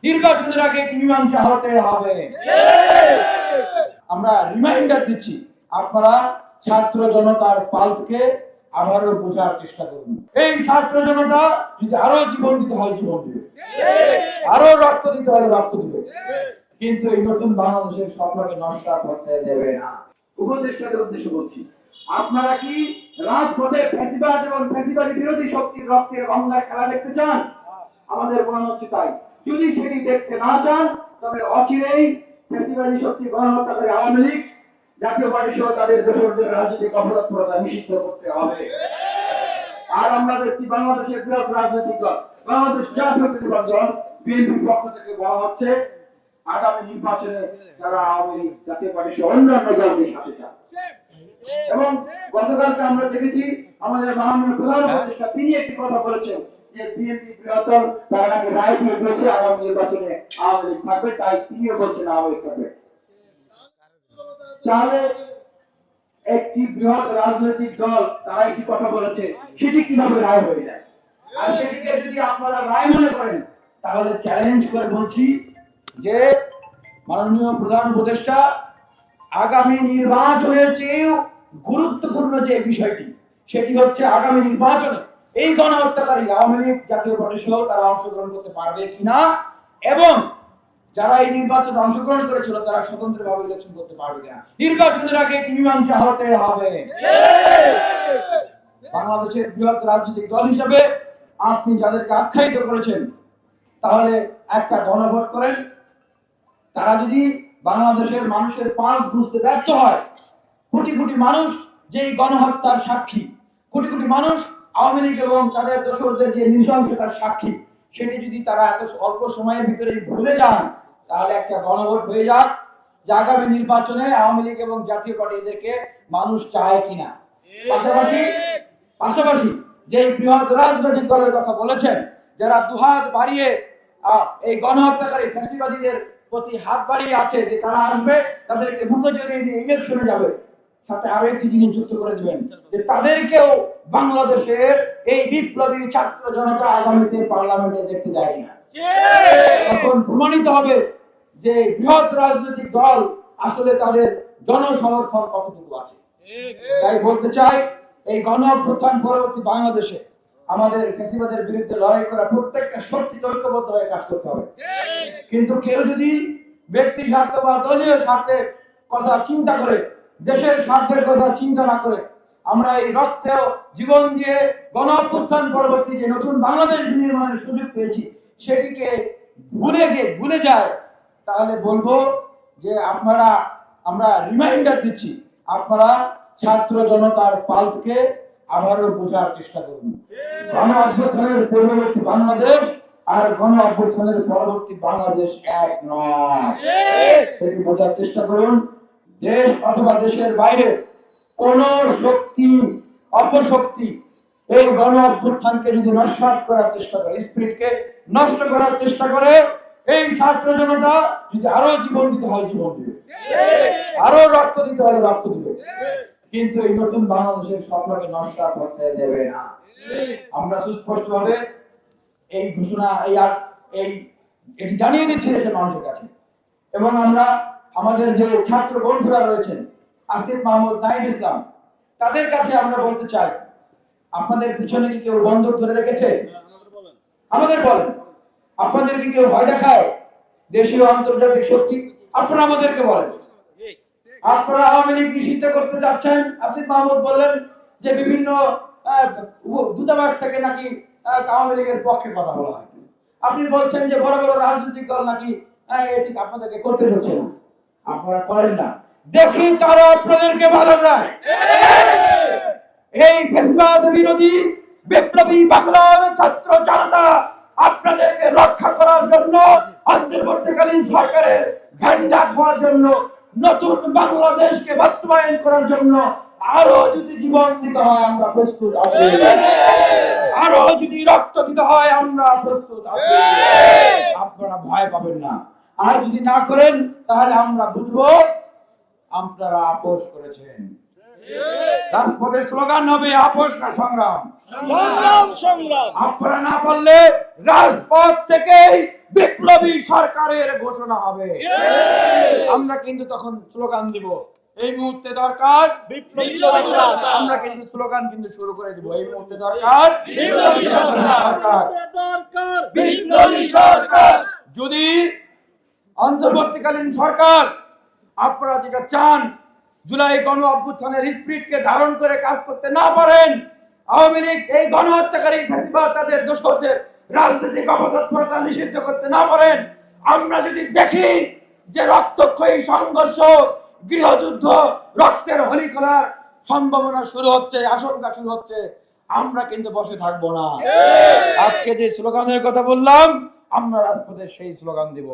নির্বাচনের আগে একটি মীমাংসা হতে হবে। আমরা রিমাইন্ডার দিচ্ছি, আপনারা ছাত্র জনতার পালসকে আবারও বোঝার চেষ্টা করুন। এই ছাত্র জনতা যদি আরো জীবন দিতে হয় জীবন দিবে, আরো রক্ত দিতে হলে রক্ত দিবে, কিন্তু এই নতুন বাংলাদেশের স্বপ্নকে নস্যাৎ হতে দেবে না। উপদেষ্টাদের উদ্দেশ্যে বলছি, আপনারা কি রাজপথে ফ্যাসিবাদ এবং ফ্যাসিবাদী বিরোধী শক্তির রক্তের গঙ্গায় খেলা দেখতে চান? আমাদের মনে হচ্ছে তাই। যদি সেটি দেখতে না চান, তবে অচিরেই ফ্যাসিবাদী শক্তি গণহত্যাকারী আওয়ামী লীগ, জাতীয় পার্টি সহ তাদের দোসরদের রাজনৈতিক অপরাধ নিষিদ্ধ করতে হবে। আর আমরা দেখছি বাংলাদেশের বৃহৎ রাজনৈতিক দল বাংলাদেশ জাতীয়তাবাদী দল বিএনপির পক্ষ থেকে বলা হচ্ছে আগামী নির্বাচনে তারা আওয়ামী লীগ, জাতীয় পার্টি সহ অন্যান্য দলকে সাথে চান। এবং গতকালকে আমরা দেখেছি আমাদের মাননীয় প্রধান উপদেষ্টা তিনি একটি কথা বলেছেন যে বিএনপি বৃহত্তর তারা নাকি রায় দিয়ে দিয়েছে আগামী নির্বাচনে আওয়ামী লীগ থাকবে, তাই তিনিও বলছেন আওয়ামী লীগ থাকবে। তাহলে একটি বৃহৎ রাজনৈতিক দল তারা একটি কথা বলেছে, সেটি কিভাবে রায় হয়ে যায়? আর সেটিকে যদি আপনারা রায় মনে করেন, তাহলে চ্যালেঞ্জ করে বলছি যে মাননীয় প্রধান উপদেষ্টা আগামী নির্বাচনের চেয়েও গুরুত্বপূর্ণ যে বিষয়টি, সেটি হচ্ছে আগামী নির্বাচনে এই গণহত্যাকারী আওয়ামী লীগ, জাতীয় পার্টি সহ তারা অংশগ্রহণ করতে পারবে কিনা, এবং যারা এই নির্বাচনে অংশগ্রহণ করেছিল তারা স্বতন্ত্রভাবে ইলেকশন করতে পারবে কিনা। নির্বাচনের আগে একটি মীমাংসা হতে হবে। বাংলাদেশের বৃহৎ রাজনৈতিক দল হিসেবে আপনি যাদেরকে আখ্যায়িত করেছেন, তাহলে একটা গণভোট করেন। তারা যদি বাংলাদেশের মানুষের পালস বুঝতে ব্যর্থ হয়, কোটি কোটি মানুষ যে এই গণহত্যার সাক্ষী, কোটি কোটি মানুষ আওয়ামী লীগ এবং তাদের দোসরদের যে নৃশংসতার সাক্ষী, সেটি যদি তারা এত অল্প সময়ের ভিতরে ভুলে যান, তাহলে একটা গণভোট হয়ে যাক যে আগামী নির্বাচনে আওয়ামী লীগ এবং জাতীয় পার্টি এদেরকে মানুষ চায় কিনা। পাশাপাশি যে বৃহৎ রাজনৈতিক দলের কথা বলেছেন, যারা দুহাত বাড়িয়ে এই গণহত্যাকারী ফ্যাসিবাদীদের প্রতি হাত বাড়িয়ে আছে যে তারা আসবে, তাদেরকে মুখে জড়িয়ে নিয়ে ইলেকশনে যাবে, সাথে আরো একটি জিনিস যুক্ত করে দিবেন যে তাদেরকেও বাংলাদেশের এই বিপ্লবী ছাত্র জনতা আগামীতে পার্লামেন্টে দেখতে যায় কিনা। তখন প্রমাণিত হবে যে বৃহৎ রাজনৈতিক দল আসলে তাদের জনসমর্থন কতটুকু আছে। তাই বলতে চাই, এই গণ অভ্যুত্থান পরবর্তী বাংলাদেশে আমাদের ফ্যাসিবাদের বিরুদ্ধে লড়াই করা প্রত্যেকটা শক্তি ঐক্যবদ্ধ হয়ে কাজ করতে হবে। কিন্তু কেউ যদি ব্যক্তি স্বার্থ বা দলীয় স্বার্থের কথা চিন্তা করে, দেশের স্বার্থের কথা চিন্তা না করে আমরা এই রক্তে জীবন দিয়ে গণ অভ্যুত্থান পরবর্তী যে নতুন বাংলাদেশ বিনির্মাণের সুযোগ পেয়েছি সেটিকে ভুলে যায়, তাহলে বলবো যে আমরা রিমাইন্ডার দিচ্ছি, আপনারা ছাত্র জনতার পালসকে আবারও বোঝার চেষ্টা করুন। গণ অভ্যুত্থানের পূর্ববর্তী বাংলাদেশ আর গণ অভ্যুত্থানের পরবর্তী বাংলাদেশ এক নয়, সেটি বোঝার চেষ্টা করুন। দেশ অথবা দেশের বাইরে কোন শক্তি, অপশক্তি এই গণ অভ্যুত্থানকে যদি নস্যাৎ করার চেষ্টা করে, স্পিরিটকে নষ্ট করার চেষ্টা করে, এই ছাত্র জনতা যদি আরো জীবন দিতে হয় জীবন দিবে, আরো রক্ত দিতে হলে রক্ত দিবে, কিন্তু এই নতুন বাংলাদেশের স্বপ্নকে নস্যাৎ হতে দেবে না। আমরা সুস্পষ্টভাবে এই ঘোষণা এটি জানিয়ে দিচ্ছি দেশের মানুষের কাছে। এবং আমরা আমাদের যে ছাত্র বন্ধুরা রয়েছেন, আসিফ মাহমুদ, নাহিদ ইসলাম, তাদের কাছে আমরা বলতে চাই, আপনাদের পিছনে কি কেউ বন্দুক ধরে রেখেছে? আমাদের বলেন, আপনাদের কি কেউ ভয় দেখায়? দেশীয় আন্তর্জাতিক শক্তি? আপনারা আমাদেরকে বলেন। আপনারা আওয়ামী লীগ নিষিদ্ধ করতে যাচ্ছেন, আসিফ মাহমুদ বললেন যে বিভিন্ন দূতাবাস থেকে নাকি আওয়ামী লীগের পক্ষে কথা বলা হয়। আপনি বলছেন যে বড় বড় রাজনৈতিক দল নাকি এটি আপনাদেরকে করতে হচ্ছে না, আপনারা করেন না, দেখি তারা আপনাদেরকে বাধা দেয়। এই ফ্যাসিবাদ বিরোধী বিপ্লবী বাংলার ছাত্র জনতা আপনাদেরকে রক্ষা করার জন্য, অন্তর্বর্তীকালীন সরকারের ভেন্ডা হওয়ার জন্য, নতুন বাংলাদেশকে বাস্তবায়ন করার জন্য আরো যদি জীবন দিতে হয় আমরা প্রস্তুত আছি, আরো যদি রক্ত দিতে হয় আমরা প্রস্তুত আছি। আপনারা ভয় পাবেন না। আর যদি না করেন তাহলে আমরা বুঝবো আপনারা আপোষ করেছেন। রাজপথের স্লোগান হবে আপোষ না সংগ্রাম। সংগ্রাম সংগ্রাম। আপনারা না বললে রাজপথ থেকেই বিপ্লবী সরকারের ঘোষণা হবে। আমরা কিন্তু তখন স্লোগান দিব, এই মুহূর্তে দরকার বিপ্লবী সরকার। আমরা কিন্তু স্লোগান কিন্তু শুরু করে দিব, এই মুহূর্তে দরকার বিপ্লবী সরকার। বিপ্লবী সরকার। যদি অন্তর্বর্তীকালীন সরকার আপনারা যেটা চান, জুলাই গণ অভ্যুত্থানের স্পিরিটকে ধারণ করে কাজ করতে না পারেন, আওয়ামী লীগ এই গণহত্যাকারী ফ্যাসিবাদ তাদের দোসরদের রাজনৈতিক অপতৎপরতা নিষিদ্ধ করতে না পারেন, আমরা যদি দেখি যে রক্তক্ষয়ী সংঘর্ষ, গৃহযুদ্ধ, রক্তের হোলি খেলার সম্ভাবনা শুরু হচ্ছে, আশঙ্কা শুরু হচ্ছে, আমরা কিন্তু বসে থাকবো না। আজকে যে স্লোগানের কথা বললাম, আমরা রাজপথে সেই স্লোগান দিব।